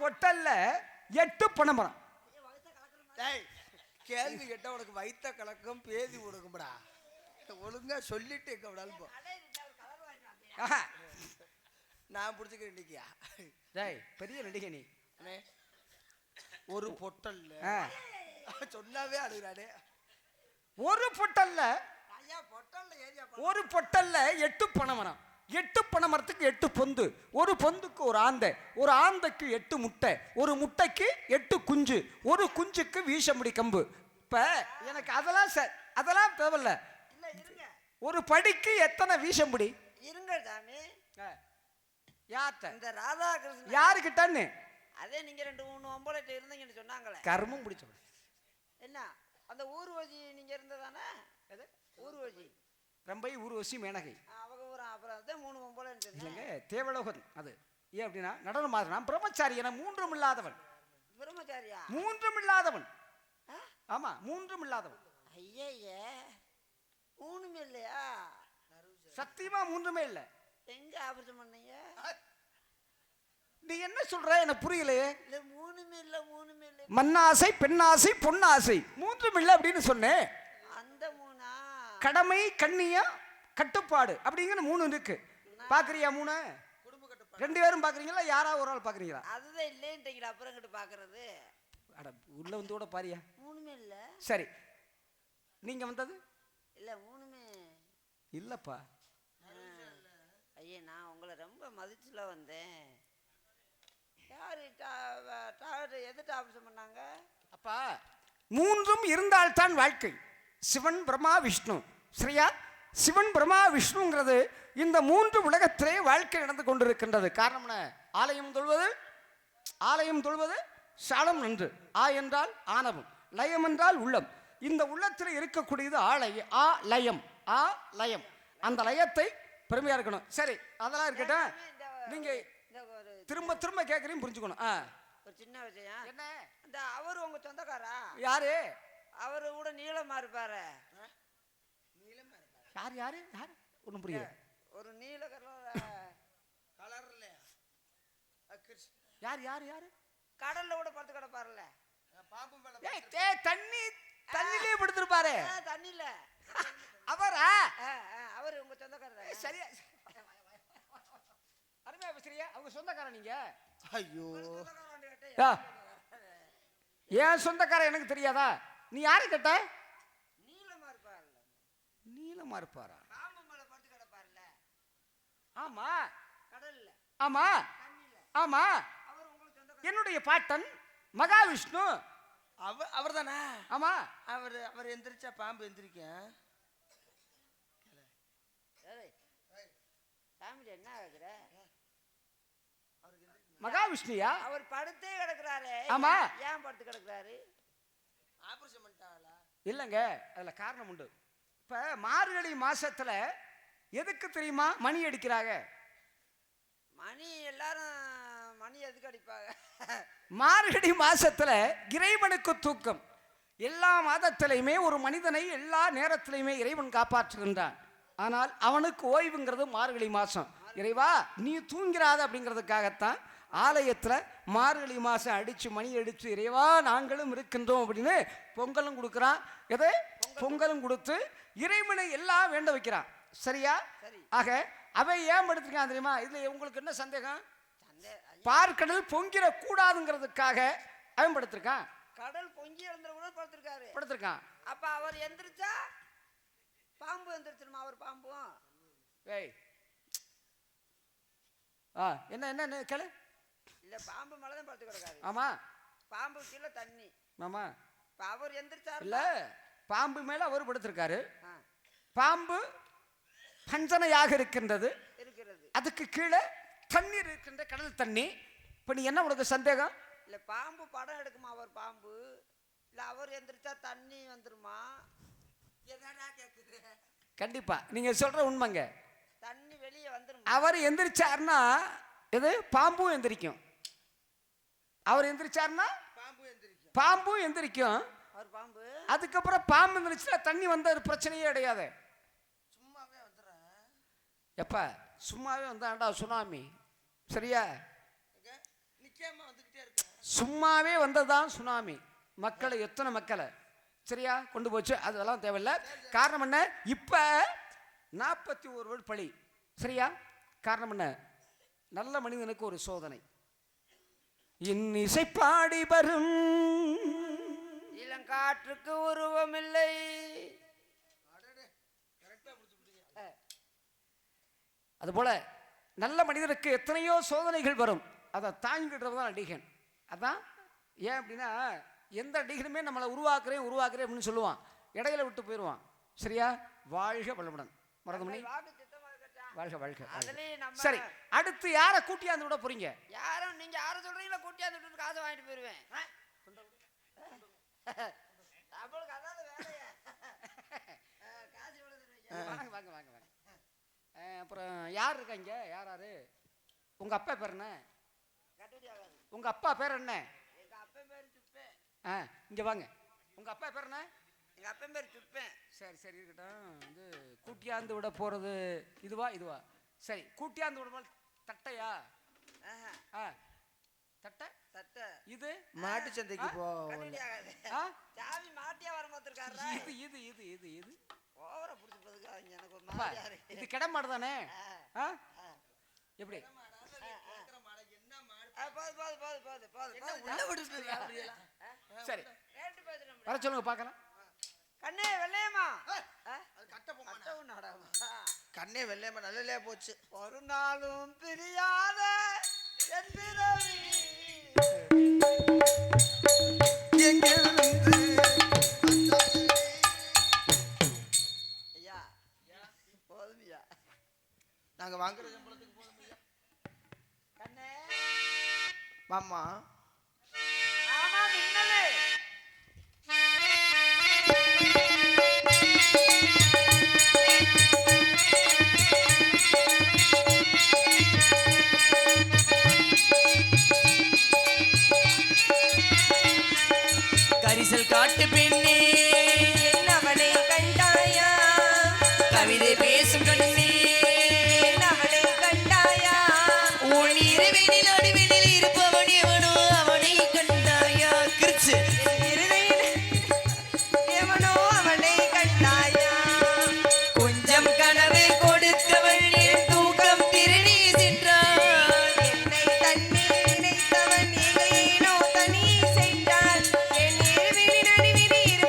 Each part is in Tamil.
பொட்டல்ல 8 பனைமரம். கேள்வி கேட்ட உனக்கு வைத்த கலக்கம் பேதி கொடுக்கும்டா. ஒழுங்கா சொல்லிட்டு எங்க விடாலும் போ. நான் பிடிச்சிக்கிறேன் இன்னைக்கியா. பெரிய நடிகை நீ. ஒரு பொட்டல்ல சொன்னாவே அழுகிறானே. ஒரு பொட்டல்ல 8 பனைமரம். 8 பனைமரத்துக்கு 8 பொந்து. ஒரு பொந்துக்கு ஒரு ஆந்தை. ஒரு ஆந்தைக்கு 8 முட்டை. ஒரு முட்டைக்கு 8 குஞ்சு. ஒரு குஞ்சுக்கு வீசமுடி கம்பு. இப்ப எனக்கு அதெல்லாம் தேவையில்ல. ஒரு படிக்கு எத்தனை வீசமுடி? இருங்க சாமி. யார்கிட்ட? இந்த ராதாகிருஷ்ணன் யாருக்கிட்டன்னு? அதே நீங்க 2-3 ஒம்பளைட்டு இருந்தீங்கன்னு சொன்னாங்களே. கர்மம் பிடிச்சவன். என்ன அந்த ஊர்வசி நீங்க இருந்ததானே? ஊர்வசி ரம்பை ஊர்வசி மேனகை அவங்க ஒரு அப்புறம் அதான் 3 ஒம்பளைன்னு இல்லைங்க. தேவலோகன் அது. ஏன் அப்படின்னா நடனம் மாதிரி பிரம்மச்சாரி என 3 இல்லாதவன். பிரம்மச்சாரியா? 3 இல்லாதவன். ஆமா 3 இல்லாதவன். ஐயே 3 இல்லையா? சத்தியமா 3 இல்ல. எங்க ஆபரேஷன் பண்ணீங்க? நீ என்ன சொல்ற எனக்கு புரியலையே. இல்ல 3 இல்ல. மண்ணாசை பெண்ணாசை பொன்னாசை 3 இல்ல அப்படின்னு சொன்னேன். அந்த 3 கடமை கண்ணியம் கட்டுப்பாடு அப்படிங்கிற 3 இருக்கு. பாக்குறியா 3? 2 பேரும் பாக்குறீங்களா? யாராவது ஒரு ஆள் பாக்குறீங்களா? அதுதான் இல்லைன்றீங்களா? அப்புறம் கிட்ட பாக்குறது. அட உள்ள வந்து கூட பாரியா. 3 இல்ல. சரி நீங்க வந்தது இல்ல 3 இல்லப்பா. ஐயா நான் உங்களை ரொம்ப மதிச்சுல வந்தேன். யாரு எதிர்த்து ஆபரேஷன் பண்ணாங்க? அப்பா 3 இருந்தால்தான் வாழ்க்கை. சிவன் பிரம்மா விஷ்ணு. சரியா? சிவன் பிரம்மா விஷ்ணுங்கிறது இந்த 3 உலகத்திலே வாழ்க்கை நடந்து கொண்டிருக்கின்றது. காரணம் என்ன? ஆலயம் தொழுவது சாலம் நன்று. ஆ என்றால் ஆணவம், லயம் என்றால் உள்ளம். இந்த உள்ளத்தில் இருக்கக்கூடியது லயம். அந்த லயத்தை பெருமையா இருக்கணும். சரி அதெல்லாம் இருக்கட்டும். நீங்க திரும்ப திரும்ப கேட்கறீங்க புரிஞ்சுக்கணும். ஒரு சின்ன விஷயம். என்ன? அந்த அவரு உங்க சொந்தக்காரா? யாரு? அவரு கூட நீளமா இருப்பாரு. யாரு ஒண்ணும் புரியல. ஒரு நீல கலர்ல யாரு கடல்ல கூட படுத்து கிடப்பாருல்ல. தண்ணிலே படுத்திருப்பாரு. தண்ணில அவரா? அவரு உங்க சொந்தக்காரரா? சரியா அருமையா பேசுறியா? அவங்க சொந்தக்காரன் நீங்க? ஐயோ ஏன் சொந்தக்காரன் எனக்கு தெரியாதா? நீ யாரு கேட்ட? நீளமா இருப்பாரா? பாம்பு மேல படுத்து கிடப்பாருல்ல. ஆமா கடல்ல. ஆமா ஆமா அவர் உங்களுக்கு சொந்தக்காரர். என்னுடைய பாட்டன் மகாவிஷ்ணு. அவர் தானே? ஆமா. அவர் எந்திரிச்சா பாம்பு எந்திரிக்கும். சாமி என்ன ஆகுற? மகாவிஷ்ணுயா? அவர் படுத்தே கிடக்குறாரு. ஆமா. ஏன் படுத்து கிடக்குறாரு? ஆபரேஷன் பண்ணிட்டாங்களா? இல்லங்க அதுல காரணம் உண்டு. இப்ப மார்கழி மாசத்துல எதுக்கு தெரியுமா மணி அடிக்கிறாங்க? மணி எல்லாரும் மணி எதுக்கு அடிப்பாங்க? மார்கழி மாசத்துல இறைவனுக்கு தூக்கம். எல்லா மாதத்திலையுமே ஒரு மனிதனை எல்லா நேரத்திலையுமே இறைவன் காப்பாற்றுகின்றான். ஆனால் அவனுக்கு ஓய்வுங்கிறது மார்கழி மாசம். இறைவா நீ தூங்கிறாத அப்படிங்கிறதுக்காகத்தான் ஆலயத்துல மார்கழி மாசம் அடிச்சு மணி அடிச்சு இறைவா நாங்களும் இருக்கின்றோம் அப்படின்னு பொங்கலும் கொடுக்குறான். எதை? பொங்கலும் கொடுத்து இறைவனை எல்லாம் வேண்ட வைக்கிறான். சரியா? ஆக அவை ஏன் படுத்திருக்கான் தெரியுமா? இதுல உங்களுக்கு என்ன சந்தேகம்? பார்க்கடல் பொங்கிட கூடாதுங்கிறதுக்காக அவன் படுத்திருக்கான். கடல் பொங்கி எழுந்துற கூட படுத்திருக்கான். அப்ப அவர் எந்திரிச்சா பாம்பு எந்திரிச்சிருமா? அவர் பாம்பும் என்ன கேளு. இல்ல பாம்பு மேலதான் படுத்து கிடக்காரு. ஆமா. பாம்பு கீழே தண்ணி. ஆமா. அவர் எந்திரிச்சாரு இல்ல பாம்பு மேல அவர் படுத்திருக்காரு. பாம்பு பஞ்சனையாக இருக்கிறது. அதுக்கு கீழே தண்ணீர் இருக்கின்ற கடல் தண்ணி. இப்ப நீ என்ன உனக்கு சந்தேகம்? இல்ல பாம்பு படம் எடுக்குமா? அவர் பாம்பு இல்ல அவர் எந்திரிச்சா தண்ணி வந்துருமா? கண்டிப்பா நீங்க சொல்ற உண்மைங்க. தண்ணி வெளியே வந்துரும். அவர் எந்திரிச்சாருன்னா எது? பாம்பும் எந்திரிக்கும். அவர் எந்திரிச்சாருன்னா பாம்பும் எந்திரிக்கும். அவர் பாம்பு. அதுக்கப்புறம் பாம்பு எந்திரிச்சா தண்ணி வந்த பிரச்சனையே கிடையாது. சும்மாவே வந்துடுறேன். எப்ப சும்மாவே வந்தாண்டா சுனாமி. சரியா? நிக்காம வந்துகிட்டே இருக்கு. சும்மாவே வந்ததுதான் சுனாமி. மக்களை எத்தனை மக்களை சரியா கொண்டு போச்சு, அதெல்லாம் தேவையில்லை. காரணம் என்ன, இப்போ 41 வருட பழி சரியா. காரணம் என்ன, நல்ல மனிதனுக்கு ஒரு சோதனை. இன்னிசை பாடி வரும் இளங்காற்றுக்கு உருவமில்லை. அதுபோல நல்ல மனிதனுக்கு எத்தனையோ சோதனைகள் வரும், அதை தாங்கிடுறது தான் நடிகன். அதான் ஏன் அப்படின்னா, எந்த நடிகனுமே நம்மளை உருவாக்குறேன் அப்படின்னு சொல்லுவான், இடையில விட்டு போயிடுவான் சரியா. வாழ்க வளமுடன் மறந்துமணி, வாழ்க வாழ்க. சரி, அடுத்து யாரை கூட்டியாந்து விட போறீங்க? யாரும் நீங்க யாரை சொல்றீங்களோ கூட்டியாந்து விட்டு காசை வாங்கிட்டு போயிருவேன். வாங்க வாங்க வாங்க வாங்க. அப்புறம் யார் இருக்காங்க, யாராரு? உங்க அப்பா பேர் என்ன? உங்க அப்பா பேர் என்ன? எங்க அப்பா பேர் சுப்பேன். இங்க வாங்க. உங்க அப்பா பேர் என்ன? எங்க அப்பா பேர் சுப்பேன். சரி சரி இருக்கட்டும். இது கூட்டியாந்து விட போறது இதுவா இதுவா? சரி, கூட்டியாந்து விட தட்டையா? தட்டை தட்டை. இது மாட்டு சந்தைக்கு போ. சாவி மாட்டியா வர மாத்திருக்காரு. இது இது இது இது இது ஓவரா புடிச்சு போதுங்க. எனக்கு ஒரு மாதிரி இது கிடமாடு தானே? எப்படி? சரி வர சொல்லுங்க பார்க்கலாம். கண்ணே வெள்ளையம்மா, கண்ணே வெள்ளையம்மா நல்லலையா போச்சு. ஒரு நாளும் பிரியாத என் பிறவி ஐயா போதுமையா, நாங்க வாங்குற சம்பளத்துக்கு போதுமையா. கண்ணே மாமா ஆமா மின்னலே. கரிசல் காட்டு பெண்ணே அவனை கண்டாயா, கவிதை பேசும் கண்ணே அவனை கண்டாயா, உன் இரவினில் அடிவினில் இருப்பவன் எவனோ அவனை கண்டாயா. கிறிச்சு எவனோ அவனை கண்டாயா, கொஞ்சம் கனவு கொடுத்தவள் என் தூக்கம் திருடி சென்றாள். என்னை தண்ணீர் நினைத்தவன் ஏனோ தனி சென்றான். என் இரவினில் அடிவினில்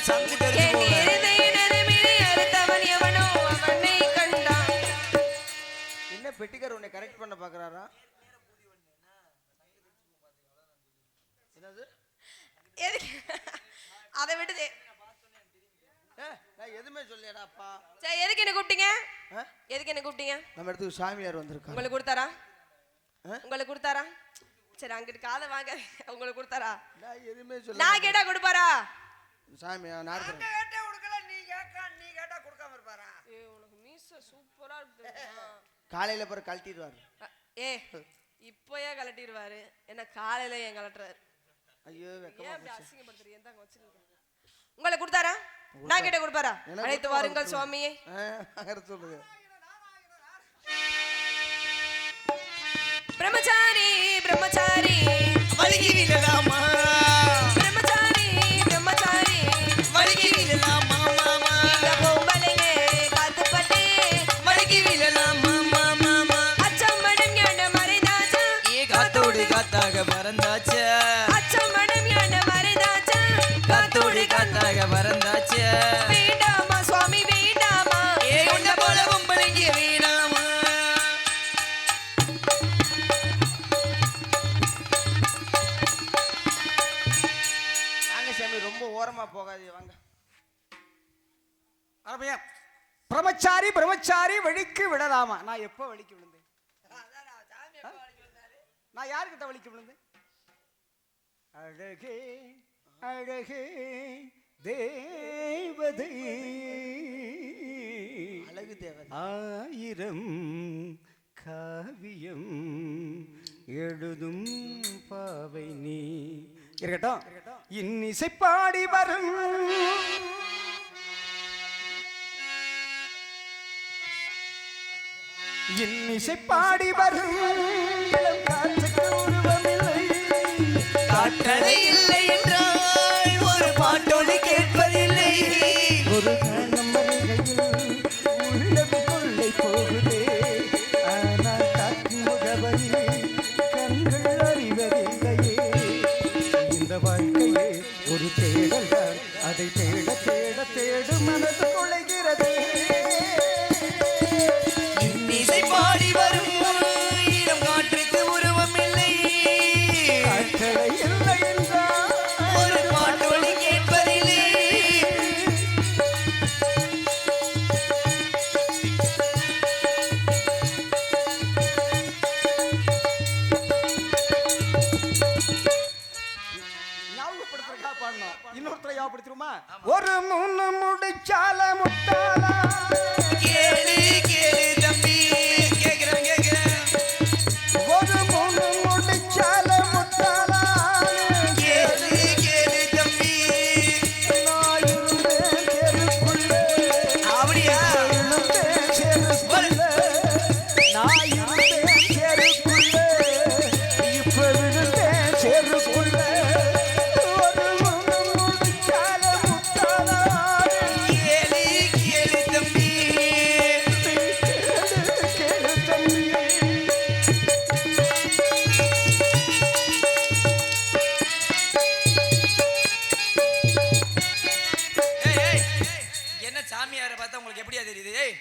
சங்கு தெரிஞ்சு என் போவேன். இருதய நரம்பினை அறுத்தவன் எவனோ அவனை கண்டான். என்ன பெட்டிக்கார் உன்னை கரெக்ட் பண்ண பாக்குறாரா? என்னது? எதுக்கு அதை விடுது. நான் எதுவுமே சொல்லியடா அப்பா. சரி, எதுக்கு என்ன கூப்பிட்டீங்க? எதுக்கு என்ன கூப்பிட்டீங்க? நம்ம இடத்துக்கு சாமியார் வந்திருக்காங்க. உங்களுக்கு கொடுத்தாரா? உங்களுக்கு கொடுத்தாரா? சரி, அங்கிட்டு காதை வாங்க. உங்களுக்கு கொடுத்தாரா? நான் எதுவுமே சொல்ல. நான் கேட்டா கொடுப்பாரா? சாமியா நார்த்தர். கேட்டே கொடுக்கல, நீ கேட்டா கொடுக்காம இருப்பாரா? ஏய், உனக்கு மீச சூப்பரா இருக்கு. காலையில பிறகு கழட்டிடுவாரு. இப்போயே கலட்டிடுவாரு. என்ன காலையில ஏன் கலட்டுறாரு? ஐயோ ஏன் வெக்கமா அப்படி போச்சு. அசிங்கப்படுத்துறீங்க? இந்தாங்க வச்சிருங்க. உங்களை கொடுத்தாரா? நான் கேட்ட கொடுப்பாரா? அழைத்து வாருங்கள் சுவாமியே. சொல்லுங்க. பிரம்மச்சாரி பிரம்மச்சாரி வழுகி விழலாமா பிரம்மச்சாரி பிரம்மச்சாரி வழுகி விழலாமா மாமா இந்த பொம்பளைங்க காத்துப்பட்டு வழுகி விழலாமா மாமா அச்சம் மடம் ஞான மறைதாச்சா ஏ காத்தோடு காத்தாக பறந்தாச்ச அச்சம் மடம் ஞான மறைதாச்சா காத்தோடு காத்தாக பறந்தாச்ச வேண்டாமா சுவாமி வேண்டாமா ஏ உன்ன போல பொம்பளைங்க வேணாமா வாங்க சாமி, ரொம்ப ஓரமா போகாதீங்க வாங்க. அருமையா பிரம்மச்சாரி பிரம்மச்சாரி வழிக்கு விடலாமா? நான் எப்போ வழிக்கு விழுந்தேன்? நான் யாருக்கிட்ட வழிக்கு விழுந்தேன்? அழகே அழகே தேவதை அழகு தேவதை. ஆயிரம் காவியம் எழுதும் பாவை நீ. இருக்கட்டும், இன்னிசை பாடி வரும் இன்னிசை பாடி வரும் இளம் காற்றுக்கு உருவமில்லை. காட்டலை இல்லை என்றால் ஒரு பாட்டொலி கேட்பதில்லை ஒரு கணம் வருகையில் உள்ளம் கொள்ளை போகுதே. ஆனால் காற்றின் முகவரி கண்கள் அறிவதில்லையே. இந்த வாழ்க்கையே ஒரு தேடல் தான், அதை தேட தேட தேடு மனது கொள்கிறது. இன்னிசை பாடி வரும் ஈரம் காற்றுக்கு உருவம் இல்லை காற்றலை இல்லை என்றால் ஒரு பாட்டொலி கேட்பதில்லை ஞாபகப்படுத்துறதுக்காக பாடணும். இன்னொருத்தரை ஞாபகப்படுத்திருமா? ஒரு மூணு முடிச்சால முட்டாளா கேளு கேளு தம்பி கேக்குறேன் ஒரு மூணு முடிச்சால முட்டாளா கேளு கேளு தம்பி நான் இருந்தேன் தெருக்குள்ளே. அப்படியா இருந்தேன் தெருக்குள்ளே. நான் இருந்தேன் தெருக்குள்ளே. இப்ப விழுந்தேன் தெருக்குள்ளே. ஒரு மூணு முடிச்சால முட்டாளா கேளு கேளு தம்பி கேளு தம்பி. என்ன சாமியாரை பார்த்தா உங்களுக்கு எப்படியா தெரியுது ஏய்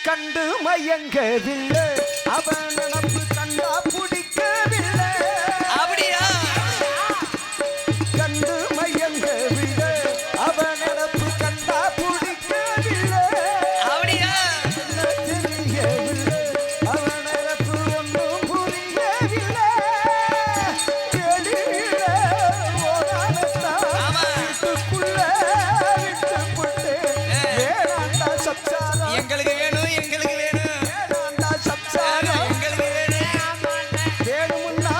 கண்டு மயங்கவில்லை அவன் நினப்பு கண்டா பிடிக்கவில்லை. அப்படியா கண்டு மயங்கவில்லை அவன் நினப்பு கண்டா பிடிக்கவில்லை. அப்படியா தெரியவில்லை அவன் நினப்பு ஒன்றும் புரியவில்லை. வெளியில ஓடானத்தான் ஆமா. வீட்டுக்குள்ள விட்டுப்புட்டு வேணாண்டா சப்சாரம் எங்களுக்கு வேணும் எங்களுக்கு வேணும் வேணாண்டா சப்சாரம் எங்களுக்கு வேணும் வேணுமுன்னா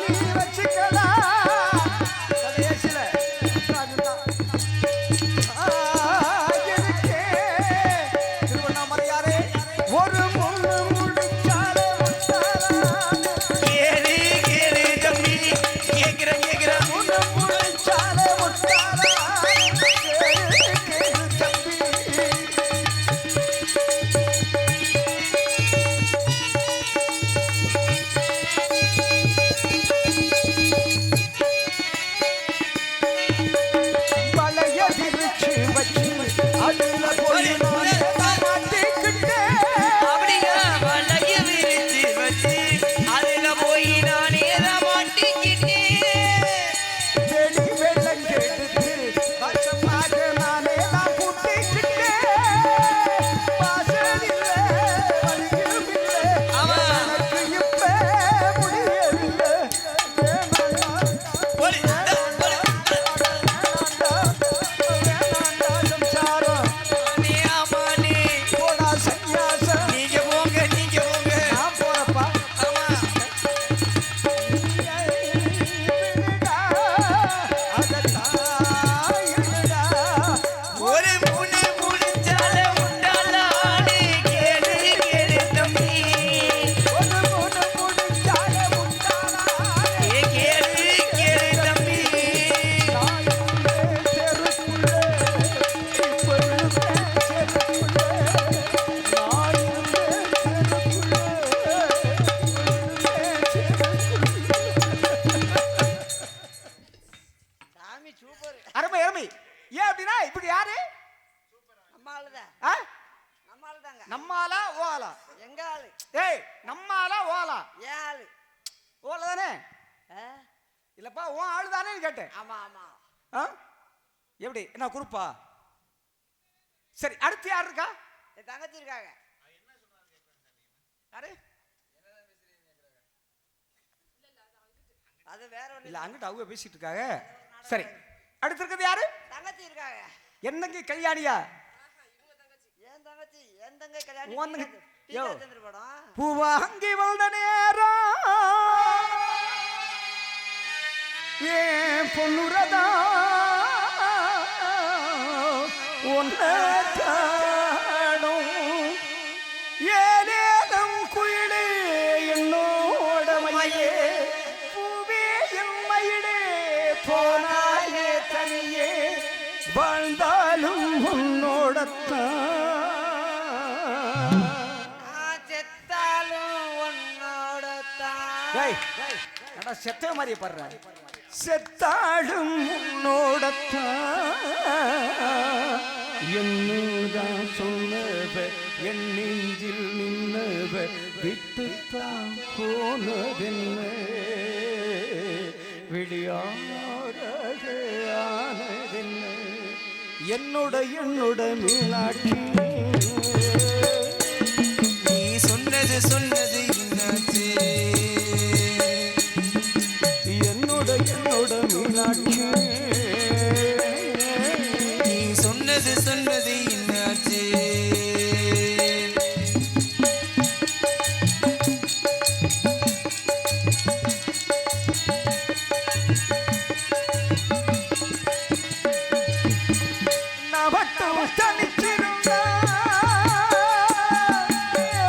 நீ வச்சுக்கலாம். கடைசியில அப்படின்னா இவங்க யாரு? நம்ம ஆளுதான், ஆ? நம்ம ஆளு தாங்க. நம்மாலா ஓலா? எங்க ஆளு, ஏய் நம்மாலா ஓலா? ஏன் ஆளு. ஓலா தானே? ஆ? இல்லப்பா உன் ஆளு தானேன்னு கேட்டேன். ஆமா ஆமா. ஆ? எப்படி என்ன குரூப்பா? சரி, அடுத்து யார் இருக்கா? என் தங்கச்சி இருக்காங்க. யாரு? அது வேற ஒண்ணு இல்ல அங்கிட்ட அவங்க பேசிட்டு இருக்காங்க. சரி, அடுத்து இருக்கிறது யாரு? தங்கச்சி இருக்காங்க. என்னங்க கல்யாணியா? என் தங்கச்சி, என் தங்கை கல்யாணம். உன் தங்கை- யோ. சந்திர படம். பூவாங்கி வந்த நேரம் ஏன் பொண்ணுறதா ஒன்ன காணும் ஏனேதம் குயிலே என்னோட மயிலே பூவே என் மயிலே போனாயே தனியே வாழ்ந்தாலும் உன்னோடத்தான். நான் செத்தாலும் உன்னோட தான். ஏய் நடா செத்த மாதிரி படுற. செத்தாடும் உன்னோடத்தான் என்னதான் சொன்னவ என் நெஞ்சில் நின்னவ விட்டுத்தான் போனதென்ன விடியாரக ஆனதென்ன என்னோட மீனாட்சி. நீ சொன்னது என்னாச்சு? என்னோட மீனாட்சி. நீ சொன்னது என்னாச்சு? நான் மட்டும் தனிச்சிருந்தா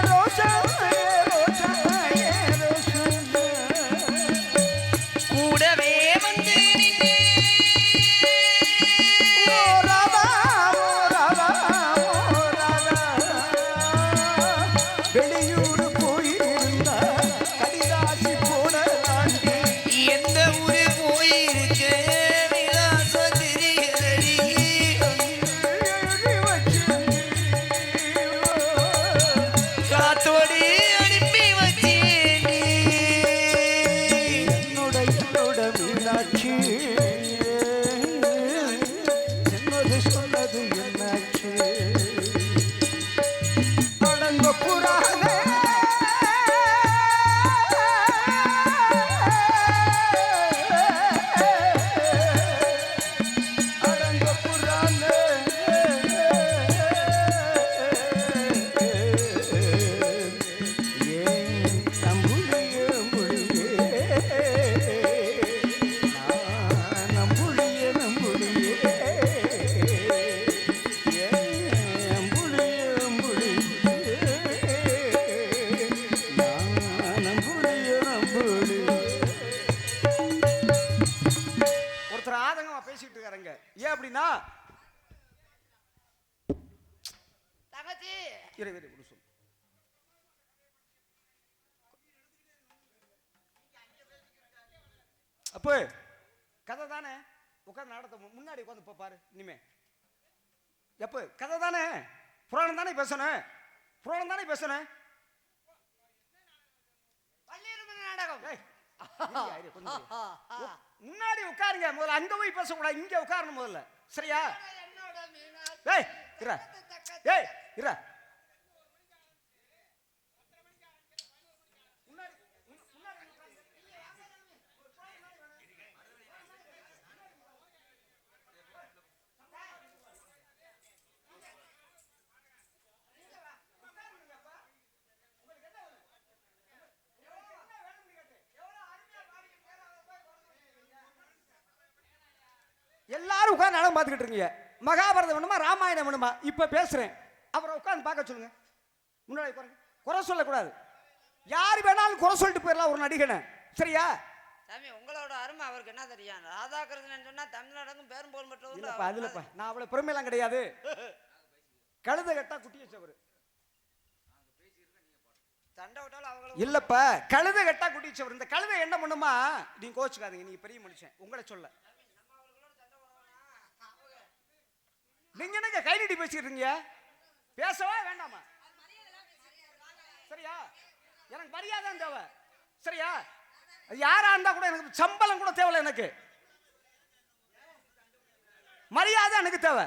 ரோஷா ரோஷா ரோஷா கூடவே வந்து நின்னு வெளியூர் போயிருந்தா கடிதாசி போன தாண்டி எந்த ஊரு போயிருக்க விலாசம் தெரியலடி. எழுதி வச்சு காத்தோடு அனுப்பி வச்சேன் நீ. என்னோட மீனாட்சி. சொன்னது என்னாச்சு? அடங்க புறானே அடங்க புறானே ஏன் நம்புளியே நம்புளியே நான் நம்புளியே நம்புளியே ஏன் நம்புளியே நம்புளியே நான் நம்புளியே நம்புளியே. ஒருத்தர் ஆதங்கமா பேசிட்டு இருக்காருங்க. ஏன் அப்படின்னா தங்கச்சி இரு சொல்லு. அப்போ கதை தானே உட்காந்து நாடத்தை முன்னாடி உட்காந்து பாரு. இனிமே எப்போ கதை தானே, புராணம் தானே பேசணும், புராணம் தானே பேசணும். பள்ளியிருந்த நாடகம். ஏய், இருங்க, இரு, கொஞ்சம் இரு. முன்னாடி உட்காருங்க முதல்ல. அங்க போய் பேசக்கூடாது, இங்க உட்காரணும் முதல்ல. சரியா? என்னோட மீனாட்சி. ஏய் இரா, ஏய் இரா. எல்லாரும் உட்கார்ந்து நாடகம் பார்த்துக்கிட்டு இருக்கீங்க. மகாபாரதம் வேணுமா ராமாயணம் வேணுமா? இப்ப பேசுறேன், அவரை உட்கார்ந்து பார்க்க சொல்லுங்க. முன்னாடி உட்காருங்க. குறை சொல்லக்கூடாது. யார் வேணாலும் குறை சொல்லிட்டு போயிடலாம் ஒரு நடிகனை. சரியா? சாமி, உங்களோட அருமை அவருக்கு என்ன தெரியும்? ராதாகிருஷ்ணன் சொன்னா தமிழ்நாடுக்கும் பேரும் போல் மட்டும் இல்லப்பா அதுலப்பா நான் அவ்வளவு பெருமையெல்லாம் கிடையாது. கழுத கட்டா குட்டி வச்சவர் சண்டை விட்டாலும் அவங்களும் இல்லப்பா. கழுத கட்டா குட்டி வச்சவர். இந்த கழுதை என்ன பண்ணுமா? நீங்க கோச்சுக்காதீங்க, நீங்க பெரிய மனுஷன், உங்களை சொல்ல. நீங்க என்னங்க கை நீட்டி பேசிக்கிறீங்க? பேசவா வேண்டாமா? சரியா? எனக்கு மரியாதை தேவை. சரியா? யாரா இருந்தா கூட எனக்கு சம்பளம் கூட தேவையில்லை. எனக்கு மரியாதை எனக்கு தேவை.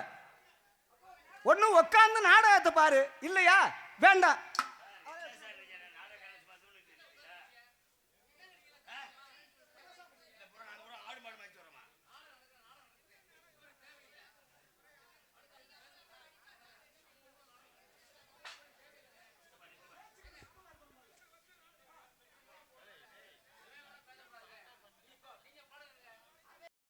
ஒண்ணு உட்கார்ந்து நாடகத்தை பாரு, இல்லையா வேண்டாம்.